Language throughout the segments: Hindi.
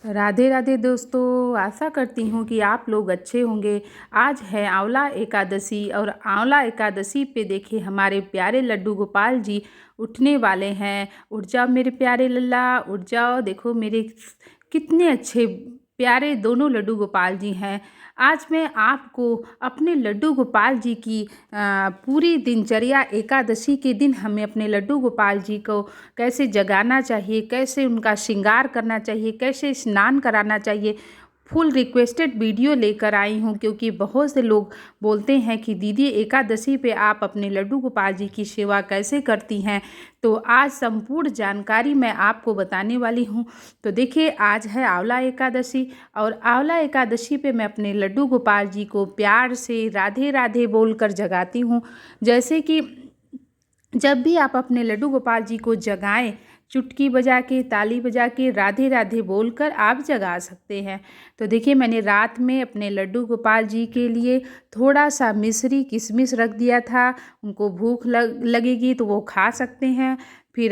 राधे राधे दोस्तों, आशा करती हूँ कि आप लोग अच्छे होंगे। आज है आंवला एकादशी और आंवला एकादशी पे देखिए हमारे प्यारे लड्डू गोपाल जी उठने वाले हैं। उठ जाओ मेरे प्यारे लल्ला, उठ जाओ। देखो मेरे कितने अच्छे प्यारे दोनों लड्डू गोपाल जी हैं। आज मैं आपको अपने लड्डू गोपाल जी की पूरी दिनचर्या, एकादशी के दिन हमें अपने लड्डू गोपाल जी को कैसे जगाना चाहिए, कैसे उनका श्रृंगार करना चाहिए, कैसे स्नान कराना चाहिए, फुल रिक्वेस्टेड वीडियो लेकर आई हूँ। क्योंकि बहुत से लोग बोलते हैं कि दीदी एकादशी पे आप अपने लड्डू गोपाल जी की सेवा कैसे करती हैं। तो आज संपूर्ण जानकारी मैं आपको बताने वाली हूँ। तो देखिए आज है आंवला एकादशी और आंवला एकादशी पे मैं अपने लड्डू गोपाल जी को प्यार से राधे राधे बोलकर जगाती हूँ। जैसे कि जब भी आप अपने लड्डू गोपाल जी को जगाएं, चुटकी बजा के, ताली बजा के, राधे राधे बोलकर आप जगा सकते हैं। तो देखिए मैंने रात में अपने लड्डू गोपाल जी के लिए थोड़ा सा मिश्री किशमिश रख दिया था। उनको भूख लगेगी तो वो खा सकते हैं। फिर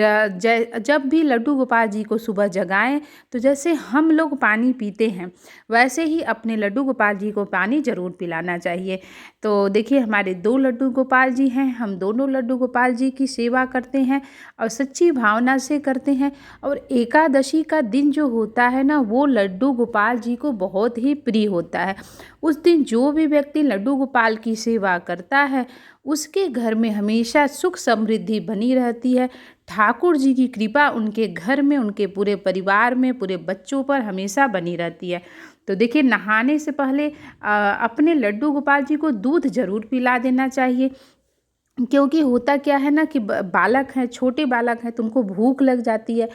जब भी लड्डू गोपाल जी को सुबह जगाएं तो जैसे हम लोग पानी पीते हैं वैसे ही अपने लड्डू गोपाल जी को पानी ज़रूर पिलाना चाहिए। तो देखिए हमारे दो लड्डू गोपाल जी हैं, हम दोनों लड्डू गोपाल जी की सेवा करते हैं और सच्ची भावना से करते हैं। और एकादशी का दिन जो होता है ना, वो लड्डू गोपाल जी को बहुत ही प्रिय होता है। उस दिन जो भी व्यक्ति लड्डू गोपाल की सेवा करता है उसके घर में हमेशा सुख समृद्धि बनी रहती है। ठाकुर जी की कृपा उनके घर में, उनके पूरे परिवार में, पूरे बच्चों पर हमेशा बनी रहती है। तो देखिए नहाने से पहले अपने लड्डू गोपाल जी को दूध ज़रूर पिला देना चाहिए। क्योंकि होता क्या है ना कि बालक हैं, छोटे बालक हैं, तो उनको भूख लग जाती है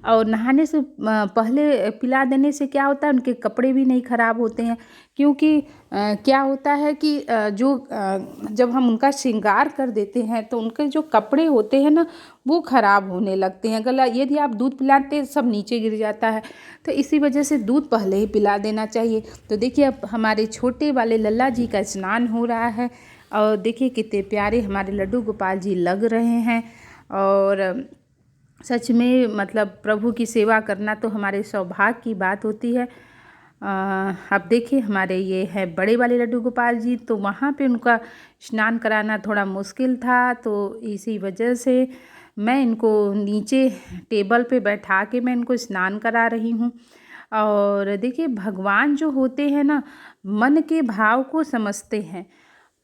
और नहाने से पहले पिला देने से क्या होता है, उनके कपड़े भी नहीं ख़राब होते हैं। क्योंकि क्या होता है कि जब हम उनका श्रृंगार कर देते हैं तो उनके जो कपड़े होते हैं ना वो ख़राब होने लगते हैं। गला यदि आप दूध पिलाते हैं सब नीचे गिर जाता है, तो इसी वजह से दूध पहले ही पिला देना चाहिए। तो देखिए अब हमारे छोटे वाले लल्ला जी का स्नान हो रहा है और देखिए कितने प्यारे हमारे लड्डू गोपाल जी लग रहे हैं। और सच में मतलब प्रभु की सेवा करना तो हमारे सौभाग्य की बात होती है। अब देखिए हमारे ये है बड़े वाले लड्डू गोपाल जी, तो वहाँ पे उनका स्नान कराना थोड़ा मुश्किल था, तो इसी वजह से मैं इनको नीचे टेबल पे बैठा के मैं इनको स्नान करा रही हूँ। और देखिए भगवान जो होते हैं ना, मन के भाव को समझते हैं।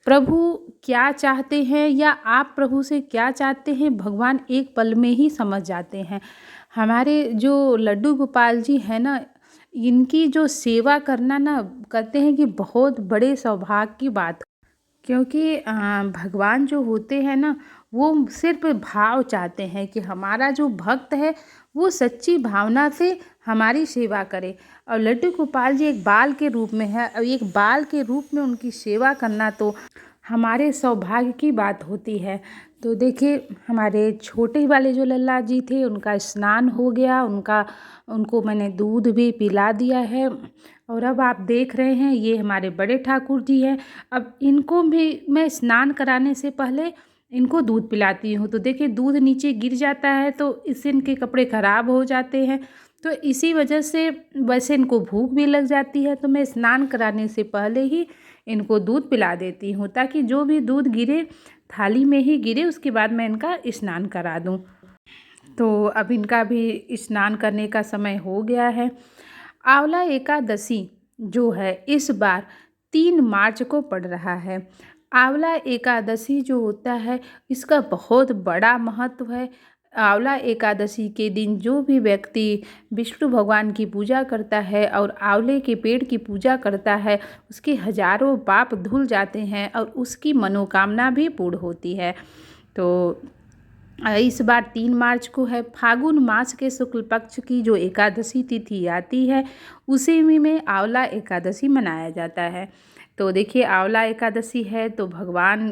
प्रभु क्या चाहते हैं या आप प्रभु से क्या चाहते हैं, भगवान एक पल में ही समझ जाते हैं। हमारे जो लड्डू गोपाल जी हैं ना, इनकी जो सेवा करना ना कहते हैं कि बहुत बड़े सौभाग्य की बात। क्योंकि भगवान जो होते हैं ना वो सिर्फ भाव चाहते हैं कि हमारा जो भक्त है वो सच्ची भावना से हमारी सेवा करे। और लड्डू गोपाल जी एक बाल के रूप में है और एक बाल के रूप में उनकी सेवा करना तो हमारे सौभाग्य की बात होती है। तो देखिए हमारे छोटे वाले जो लल्ला जी थे उनका स्नान हो गया, उनको मैंने दूध भी पिला दिया है। और अब आप देख रहे हैं ये हमारे बड़े ठाकुर जी हैं। अब इनको भी मैं स्नान कराने से पहले इनको दूध पिलाती हूँ। तो देखिए दूध नीचे गिर जाता है तो इससे इनके कपड़े ख़राब हो जाते हैं। तो इसी वजह से वैसे इनको भूख भी लग जाती है, तो मैं स्नान कराने से पहले ही इनको दूध पिला देती हूँ ताकि जो भी दूध गिरे थाली में ही गिरे, उसके बाद मैं इनका स्नान करा दूँ। तो अब इनका भी स्नान करने का समय हो गया है। आंवला एकादशी जो है इस बार 3 मार्च को पड़ रहा है। आंवला एकादशी जो होता है इसका बहुत बड़ा महत्व है। आंवला एकादशी के दिन जो भी व्यक्ति विष्णु भगवान की पूजा करता है और आंवले के पेड़ की पूजा करता है उसके हजारों पाप धुल जाते हैं और उसकी मनोकामना भी पूर्ण होती है। तो इस बार 3 मार्च को है। फागुन मास के शुक्ल पक्ष की जो एकादशी तिथि आती है उसी में आंवला एकादशी मनाया जाता है। तो देखिए आंवला एकादशी है तो भगवान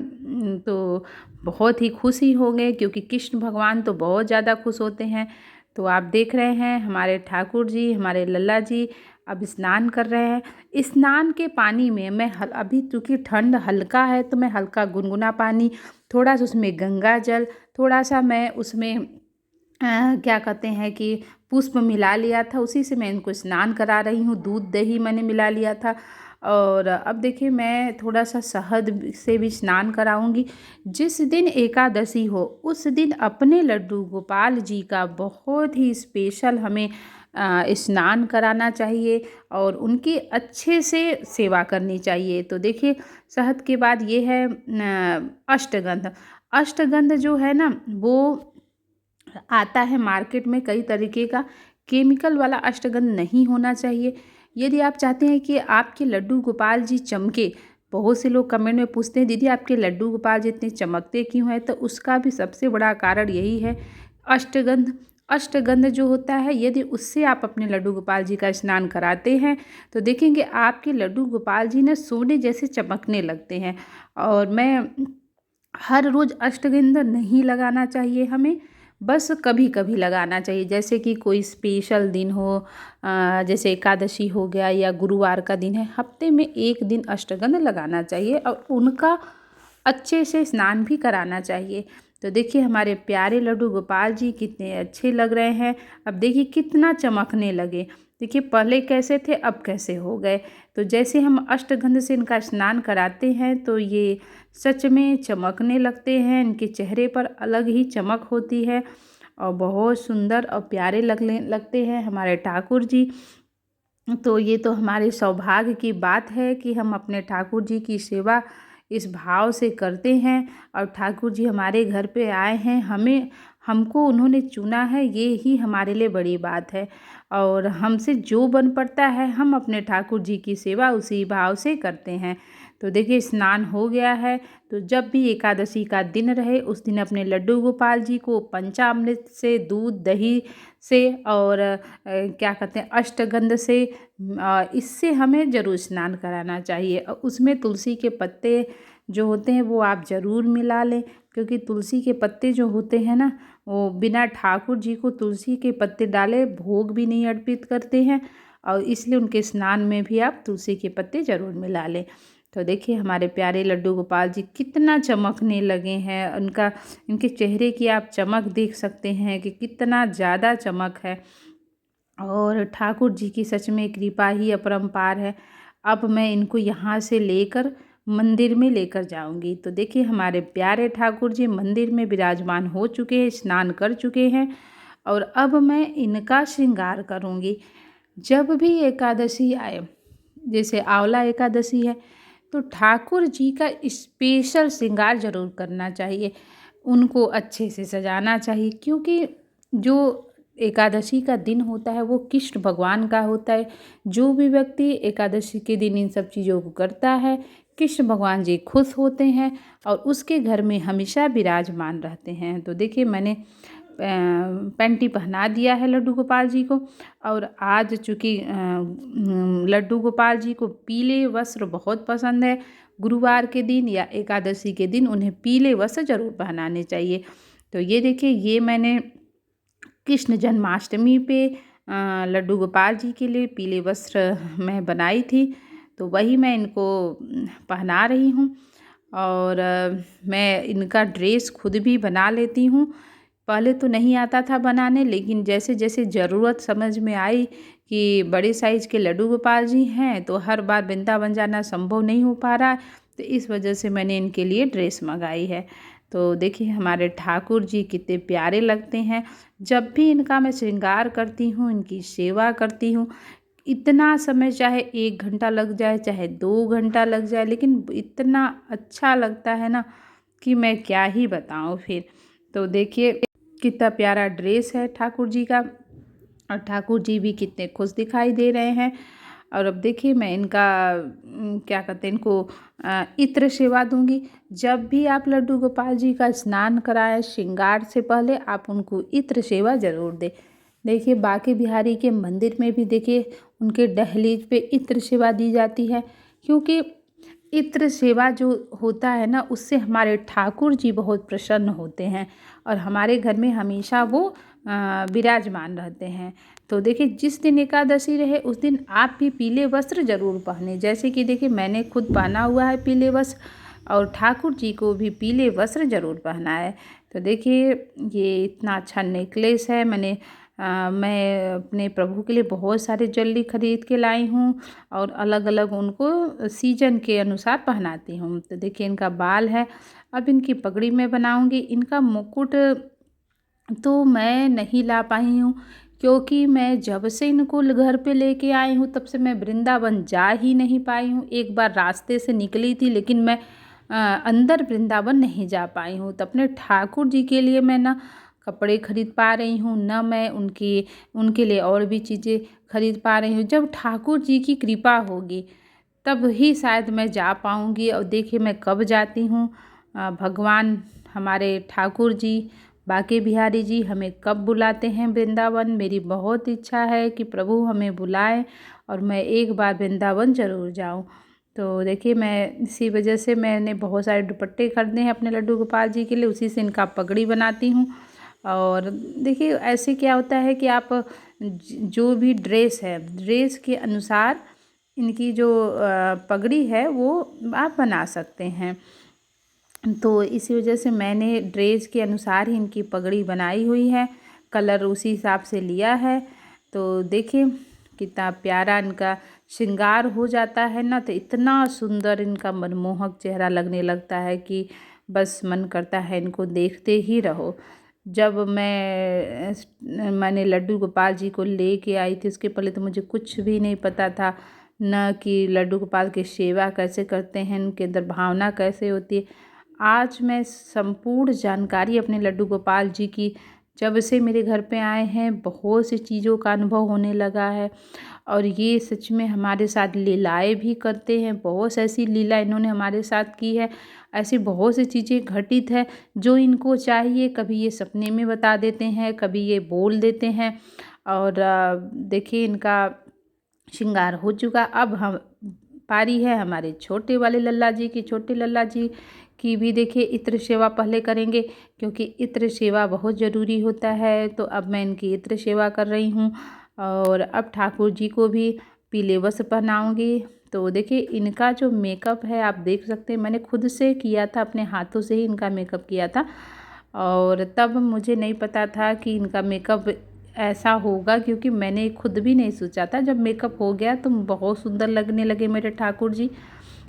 तो बहुत ही खुश ही होंगे, क्योंकि कृष्ण भगवान तो बहुत ज़्यादा खुश होते हैं। तो आप देख रहे हैं हमारे ठाकुर जी, हमारे लल्ला जी अब स्नान कर रहे हैं। स्नान के पानी में मैं अभी चूँकि ठंड हल्का है तो मैं हल्का गुनगुना पानी, थोड़ा सा उसमें गंगा जल, थोड़ा सा मैं उसमें क्या कहते हैं कि पुष्प मिला लिया था, उसी से मैं इनको स्नान करा रही हूँ। दूध दही मैंने मिला लिया था। और अब देखिए मैं थोड़ा सा शहद से भी स्नान कराऊंगी। जिस दिन एकादशी हो उस दिन अपने लड्डू गोपाल जी का बहुत ही स्पेशल हमें स्नान कराना चाहिए और उनकी अच्छे से सेवा करनी चाहिए। तो देखिए शहद के बाद ये है अष्टगंध। अष्टगंध जो है ना वो आता है मार्केट में कई तरीके का, केमिकल वाला अष्टगंध नहीं होना चाहिए। यदि आप चाहते हैं कि आपके लड्डू गोपाल जी चमके, बहुत से लोग कमेंट में पूछते हैं दीदी आपके लड्डू गोपाल जी इतने चमकते क्यों हैं, तो उसका भी सबसे बड़ा कारण यही है अष्टगंध। अष्टगंध जो होता है यदि उससे आप अपने लड्डू गोपाल जी का स्नान कराते हैं तो देखेंगे आपके लड्डू गोपाल जी ना सोने जैसे चमकने लगते हैं। और मैं हर रोज़ अष्टगंध नहीं लगाना चाहिए हमें, बस कभी कभी लगाना चाहिए। जैसे कि कोई स्पेशल दिन हो, जैसे एकादशी हो गया या गुरुवार का दिन है, हफ्ते में एक दिन अष्टगंध लगाना चाहिए और उनका अच्छे से स्नान भी कराना चाहिए। तो देखिए हमारे प्यारे लड्डू गोपाल जी कितने अच्छे लग रहे हैं। अब देखिए कितना चमकने लगे। देखिए पहले कैसे थे अब कैसे हो गए। तो जैसे हम अष्टगंध से इनका स्नान कराते हैं तो ये सच में चमकने लगते हैं, इनके चेहरे पर अलग ही चमक होती है और बहुत सुंदर और प्यारे लगते हैं हमारे ठाकुर जी। तो ये तो हमारे सौभाग्य की बात है कि हम अपने ठाकुर जी की सेवा इस भाव से करते हैं और ठाकुर जी हमारे घर पे आए हैं, हमको उन्होंने चुना है, ये ही हमारे लिए बड़ी बात है। और हमसे जो बन पड़ता है हम अपने ठाकुर जी की सेवा उसी भाव से करते हैं। तो देखिए स्नान हो गया है, तो जब भी एकादशी का दिन रहे उस दिन अपने लड्डू गोपाल जी को पंचामृत से, दूध दही से और क्या कहते हैं अष्टगंध से, इससे हमें ज़रूर स्नान कराना चाहिए। और उसमें तुलसी के पत्ते जो होते हैं वो आप ज़रूर मिला लें, क्योंकि तुलसी के पत्ते जो होते हैं ना वो बिना ठाकुर जी को तुलसी के पत्ते डाले भोग भी नहीं अर्पित करते हैं, और इसलिए उनके स्नान में भी आप तुलसी के पत्ते ज़रूर मिला लें। तो देखिए हमारे प्यारे लड्डू गोपाल जी कितना चमकने लगे हैं। इनके चेहरे की आप चमक देख सकते हैं कि कितना ज़्यादा चमक है और ठाकुर जी की सच में कृपा ही अपरंपार है। अब मैं इनको यहाँ से लेकर मंदिर में लेकर जाऊंगी। तो देखिए हमारे प्यारे ठाकुर जी मंदिर में विराजमान हो चुके हैं, स्नान कर चुके हैं और अब मैं इनका श्रृंगार करूंगी। जब भी एकादशी आए, जैसे आंवला एकादशी है, तो ठाकुर जी का स्पेशल श्रृंगार जरूर करना चाहिए, उनको अच्छे से सजाना चाहिए, क्योंकि जो एकादशी का दिन होता है वो कृष्ण भगवान का होता है। जो भी व्यक्ति एकादशी के दिन इन सब चीज़ों को करता है कृष्ण भगवान जी खुश होते हैं और उसके घर में हमेशा विराजमान रहते हैं। तो देखिए मैंने पैंटी पहना दिया है लड्डू गोपाल जी को। और आज चूँकि लड्डू गोपाल जी को पीले वस्त्र बहुत पसंद है, गुरुवार के दिन या एकादशी के दिन उन्हें पीले वस्त्र जरूर पहनाने चाहिए। तो ये देखिए ये मैंने कृष्ण जन्माष्टमी पे लड्डू गोपाल जी के लिए पीले वस्त्र मैं बनाई थी, तो वही मैं इनको पहना रही हूँ। और मैं इनका ड्रेस खुद भी बना लेती हूँ। पहले तो नहीं आता था बनाने, लेकिन जैसे जैसे ज़रूरत समझ में आई कि बड़े साइज़ के लड्डू गोपाल जी हैं तो हर बार वृंदावन जाना संभव नहीं हो पा रहा है, तो इस वजह से मैंने इनके लिए ड्रेस मंगाई है। तो देखिए हमारे ठाकुर जी कितने प्यारे लगते हैं। जब भी इनका मैं श्रृंगार करती हूँ, इनकी सेवा करती हूँ, इतना समय चाहे 1 घंटा लग जाए चाहे 2 घंटा लग जाए, लेकिन इतना अच्छा लगता है ना कि मैं क्या ही बताऊँ फिर। तो देखिए कितना प्यारा ड्रेस है ठाकुर जी का और ठाकुर जी भी कितने खुश दिखाई दे रहे हैं। और अब देखिए मैं इनका क्या कहते हैं इनको इत्र सेवा दूंगी। जब भी आप लड्डू गोपाल जी का स्नान कराएं श्रृंगार से पहले आप उनको इत्र सेवा ज़रूर दें। देखिए बांके बिहारी के मंदिर में भी देखिए उनके दहलीज पे इत्र सेवा दी जाती है, क्योंकि इत्र सेवा जो होता है ना उससे हमारे ठाकुर जी बहुत प्रसन्न होते हैं और हमारे घर में हमेशा वो विराजमान रहते हैं। तो देखिए जिस दिन एकादशी रहे उस दिन आप भी पीले वस्त्र जरूर पहने। जैसे कि देखिए मैंने खुद पहना हुआ है पीले वस्त्र और ठाकुर जी को भी पीले वस्त्र जरूर पहना है। तो देखिए ये इतना अच्छा नेकलेस है, मैंने मैं अपने प्रभु के लिए बहुत सारे ज्वेलरी खरीद के लाई हूँ और अलग अलग उनको सीजन के अनुसार पहनाती हूँ। तो देखिए इनका बाल है, अब इनकी पगड़ी मैं बनाऊँगी। इनका मुकुट तो मैं नहीं ला पाई हूँ, क्योंकि मैं जब से इनको घर पे लेके आई हूँ तब से मैं वृंदावन जा ही नहीं पाई हूँ। एक बार रास्ते से निकली थी, लेकिन मैं अंदर वृंदावन नहीं जा पाई हूँ। तो अपने ठाकुर जी के लिए मैं ना कपड़े खरीद पा रही हूँ, ना मैं उनके लिए और भी चीज़ें खरीद पा रही हूँ। जब ठाकुर जी की कृपा होगी तब ही शायद मैं जा पाऊँगी। और देखिए मैं कब जाती हूँ, भगवान हमारे ठाकुर जी बांके बिहारी जी हमें कब बुलाते हैं वृंदावन। मेरी बहुत इच्छा है कि प्रभु हमें बुलाएं और मैं एक बार वृंदावन ज़रूर जाऊं। तो देखिए मैं इसी वजह से मैंने बहुत सारे दुपट्टे खरीदे हैं अपने लड्डू गोपाल जी के लिए, उसी से इनका पगड़ी बनाती हूँ। और देखिए ऐसे क्या होता है कि आप जो भी ड्रेस है, ड्रेस के अनुसार इनकी जो पगड़ी है वो आप बना सकते हैं। तो इसी वजह से मैंने ड्रेस के अनुसार ही इनकी पगड़ी बनाई हुई है, कलर उसी हिसाब से लिया है। तो देखिए कितना प्यारा इनका श्रृंगार हो जाता है ना, तो इतना सुंदर इनका मनमोहक चेहरा लगने लगता है कि बस मन करता है इनको देखते ही रहो। जब मैंने लड्डू गोपाल जी को लेके आई थी, उसके पहले तो मुझे कुछ भी नहीं पता था, न कि लड्डू गोपाल की सेवा कैसे करते हैं, उनके अंदर भावना कैसे होती है। आज मैं संपूर्ण जानकारी अपने लड्डू गोपाल जी की जब से मेरे घर पे आए हैं, बहुत सी चीज़ों का अनुभव होने लगा है। और ये सच में हमारे साथ लीलाएँ भी करते हैं, बहुत सी ऐसी लीला इन्होंने हमारे साथ की है। ऐसी बहुत सी चीज़ें घटित है जो इनको चाहिए, कभी ये सपने में बता देते हैं, कभी ये बोल देते हैं। और देखिए इनका श्रृंगार हो चुका। अब हम पारी है हमारे छोटे वाले लल्ला जी की। छोटे लल्ला जी की भी देखिए इत्र सेवा पहले करेंगे, क्योंकि इत्र सेवा बहुत ज़रूरी होता है। तो अब मैं इनकी इत्र सेवा कर रही हूँ और अब ठाकुर जी को भी पीले वस्त्र पहनाऊँगी। तो देखिए इनका जो मेकअप है आप देख सकते हैं, मैंने खुद से किया था, अपने हाथों से ही इनका मेकअप किया था। और तब मुझे नहीं पता था कि इनका मेकअप ऐसा होगा, क्योंकि मैंने खुद भी नहीं सोचा था। जब मेकअप हो गया तो बहुत सुंदर लगने लगे मेरे ठाकुर जी।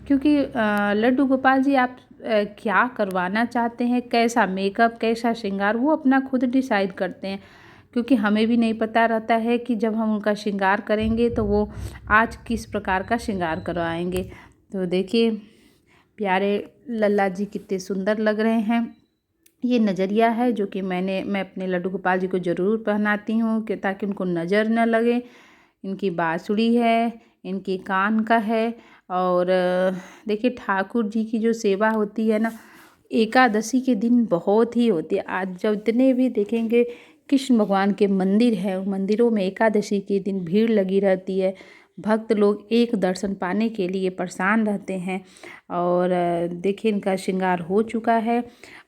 क्योंकि लड्डू गोपाल जी आप क्या करवाना चाहते हैं, कैसा मेकअप, कैसा श्रृंगार, वो अपना खुद डिसाइड करते हैं। क्योंकि हमें भी नहीं पता रहता है कि जब हम उनका श्रृंगार करेंगे तो वो आज किस प्रकार का श्रृंगार करवाएंगे। तो देखिए प्यारे लल्ला जी कितने सुंदर लग रहे हैं। ये नज़रिया है जो कि मैं अपने लड्डू गोपाल जी को ज़रूर पहनाती हूँ, कि ताकि उनको नज़र न लगे। इनकी बाँसुरी है, इनके कान का है। और देखिए ठाकुर जी की जो सेवा होती है ना, एकादशी के दिन बहुत ही होती है। आज जब जितने भी देखेंगे कृष्ण भगवान के मंदिर है, उन मंदिरों में एकादशी के दिन भीड़ लगी रहती है। भक्त लोग एक दर्शन पाने के लिए परेशान रहते हैं। और देखिए इनका श्रृंगार हो चुका है।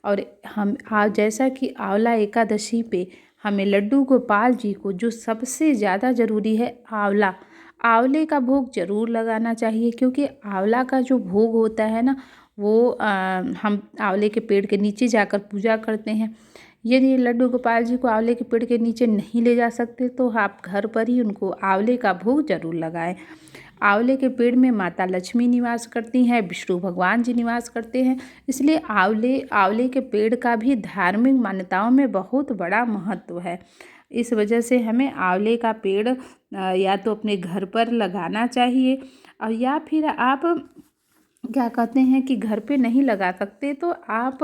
और हम आज जैसा कि आंवला एकादशी पे हमें लड्डू गोपाल जी को जो सबसे ज़्यादा ज़रूरी है, आंवले का भोग ज़रूर लगाना चाहिए। क्योंकि आंवला का जो भोग होता है ना, वो हम आंवले के पेड़ के नीचे जाकर पूजा करते हैं। यदि लड्डू गोपाल जी को आंवले के पेड़ के नीचे नहीं ले जा सकते तो आप घर पर ही उनको आंवले का भोग ज़रूर लगाएं। आंवले के पेड़ में माता लक्ष्मी निवास करती हैं, विष्णु भगवान जी निवास करते हैं। इसलिए आंवले के पेड़ का भी धार्मिक मान्यताओं में बहुत बड़ा महत्व है। इस वजह से हमें आंवले का पेड़ या तो अपने घर पर लगाना चाहिए, और या फिर आप क्या कहते हैं कि घर पे नहीं लगा सकते तो आप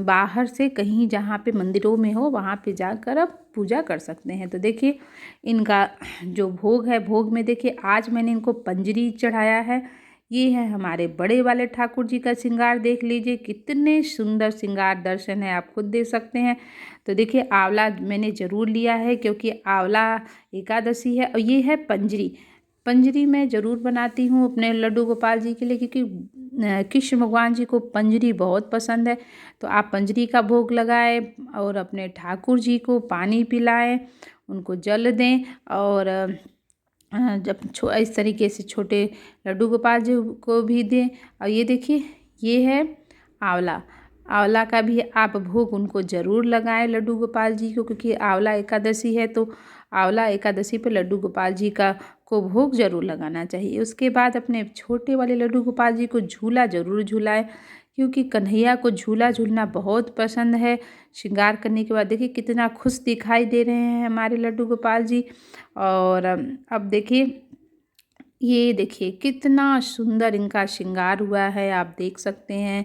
बाहर से कहीं जहाँ पे मंदिरों में हो वहाँ पे जाकर आप पूजा कर सकते हैं। तो देखिए इनका जो भोग है, भोग में देखिए आज मैंने इनको पंजरी चढ़ाया है। ये है हमारे बड़े वाले ठाकुर जी का श्रृंगार, देख लीजिए कितने सुंदर श्रृंगार दर्शन है, आप खुद देख सकते हैं। तो देखिए आंवला मैंने ज़रूर लिया है, क्योंकि आंवला एकादशी है। और ये है पंजरी। पंजरी मैं ज़रूर बनाती हूँ अपने लड्डू गोपाल जी के लिए, क्योंकि कृष्ण भगवान जी को पंजरी बहुत पसंद है। तो आप पंजरी का भोग लगाएं और अपने ठाकुर जी को पानी पिलाएं, उनको जल दें। और जब इस तरीके से छोटे लड्डू गोपाल जी को भी दें। और ये देखिए ये है आंवला। आंवला का भी आप भोग उनको ज़रूर लगाएं लड्डू गोपाल जी को, क्योंकि आंवला एकादशी है तो आंवला एकादशी पे लड्डू गोपाल जी का को भोग ज़रूर लगाना चाहिए। उसके बाद अपने छोटे वाले लड्डू गोपाल जी को झूला ज़रूर झूलाएं, क्योंकि कन्हैया को झूला झूलना बहुत पसंद है। श्रृंगार करने के बाद देखिए कितना खुश दिखाई दे रहे हैं हमारे लड्डू गोपाल जी। और अब देखिए, ये देखिए कितना सुंदर इनका श्रृंगार हुआ है, आप देख सकते हैं।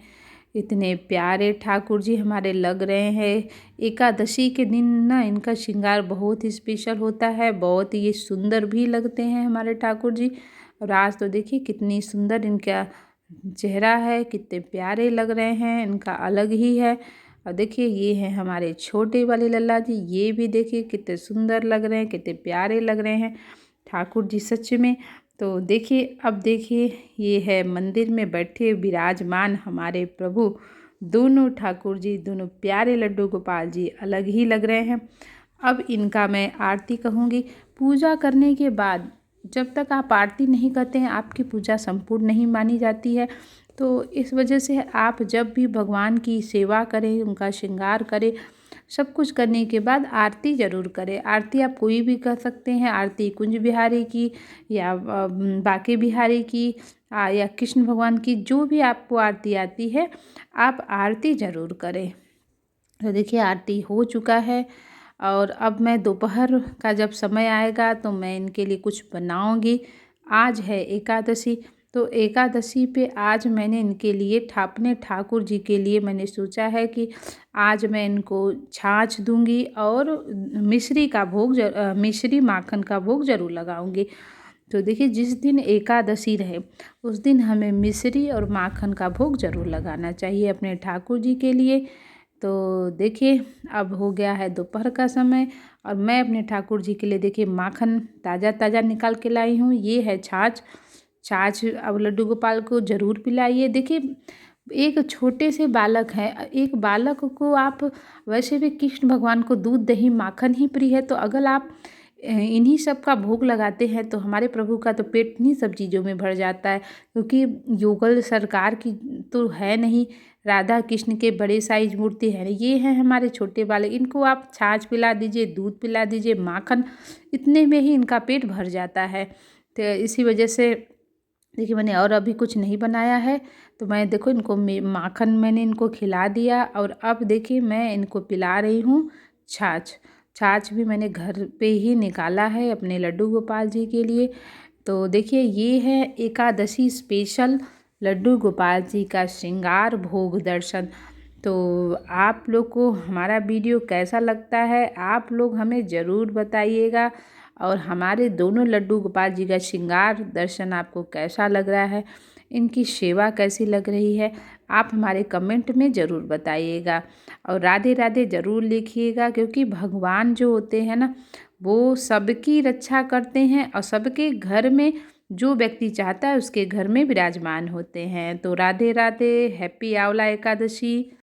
इतने प्यारे ठाकुर जी हमारे लग रहे हैं। एकादशी के दिन ना इनका श्रृंगार बहुत ही स्पेशल होता है, बहुत ही ये सुंदर भी लगते हैं हमारे ठाकुर जी। और आज तो देखिए कितनी सुंदर इनका चेहरा है, कितने प्यारे लग रहे हैं, इनका अलग ही है। और देखिए ये हैं हमारे छोटे वाले लल्ला जी, ये भी देखिए कितने सुंदर लग रहे हैं, कितने प्यारे लग रहे हैं ठाकुर जी सच में। तो देखिए, अब देखिए ये है मंदिर में बैठे विराजमान हमारे प्रभु, दोनों ठाकुर जी, दोनों प्यारे लड्डू गोपाल जी अलग ही लग रहे हैं। अब इनका मैं आरती कहूँगी। पूजा करने के बाद जब तक आप आरती नहीं करते हैं आपकी पूजा संपूर्ण नहीं मानी जाती है। तो इस वजह से आप जब भी भगवान की सेवा करें, उनका श्रृंगार करें, सब कुछ करने के बाद आरती ज़रूर करें। आरती आप कोई भी कर सकते हैं, आरती कुंज बिहारी की या बाके बिहारी की या कृष्ण भगवान की, जो भी आपको आरती आती है आप आरती ज़रूर करें। तो देखिए आरती हो चुका है और अब मैं दोपहर का जब समय आएगा तो मैं इनके लिए कुछ बनाऊंगी। आज है एकादशी, तो एकादशी पे आज मैंने इनके लिए अपने ठाकुर जी के लिए मैंने सोचा है कि आज मैं इनको छाछ दूंगी और मिश्री का भोग मिश्री माखन का भोग ज़रूर लगाऊंगी। तो देखिए जिस दिन एकादशी रहे उस दिन हमें मिश्री और माखन का भोग ज़रूर लगाना चाहिए अपने ठाकुर जी के लिए। तो देखिए अब हो गया है दोपहर का समय और मैं अपने ठाकुर जी के लिए देखिए माखन ताज़ा ताज़ा निकाल के लाई हूँ। ये है छाछ। छाछ अब लड्डू गोपाल को ज़रूर पिलाइए। देखिए एक छोटे से बालक हैं, एक बालक को आप वैसे भी कृष्ण भगवान को दूध दही माखन ही प्रिय है, तो अगर आप इन्हीं सब का भोग लगाते हैं तो हमारे प्रभु का तो पेट इन्हीं सब चीज़ों में भर जाता है। क्योंकि युगल सरकार की तो है नहीं, राधा कृष्ण के बड़े साइज मूर्ति है, ये हैं हमारे छोटे बालक। इनको आप छाछ पिला दीजिए, दूध पिला दीजिए, माखन, इतने में ही इनका पेट भर जाता है। तो इसी वजह से देखिए मैंने और अभी कुछ नहीं बनाया है, तो मैं देखो इनको माखन मैंने इनको खिला दिया और अब देखिए मैं इनको पिला रही हूँ छाछ। छाछ भी मैंने घर पे ही निकाला है अपने लड्डू गोपाल जी के लिए। तो देखिए ये है एकादशी स्पेशल लड्डू गोपाल जी का श्रृंगार भोग दर्शन। तो आप लोग को हमारा वीडियो कैसा लगता है आप लोग हमें ज़रूर बताइएगा, और हमारे दोनों लड्डू गोपाल जी का श्रृंगार दर्शन आपको कैसा लग रहा है, इनकी सेवा कैसी लग रही है, आप हमारे कमेंट में ज़रूर बताइएगा। और राधे राधे ज़रूर लिखिएगा, क्योंकि भगवान जो होते हैं ना वो सबकी रक्षा करते हैं और सबके घर में जो व्यक्ति चाहता है उसके घर में विराजमान होते हैं। तो राधे राधे, हैप्पी आंवला एकादशी।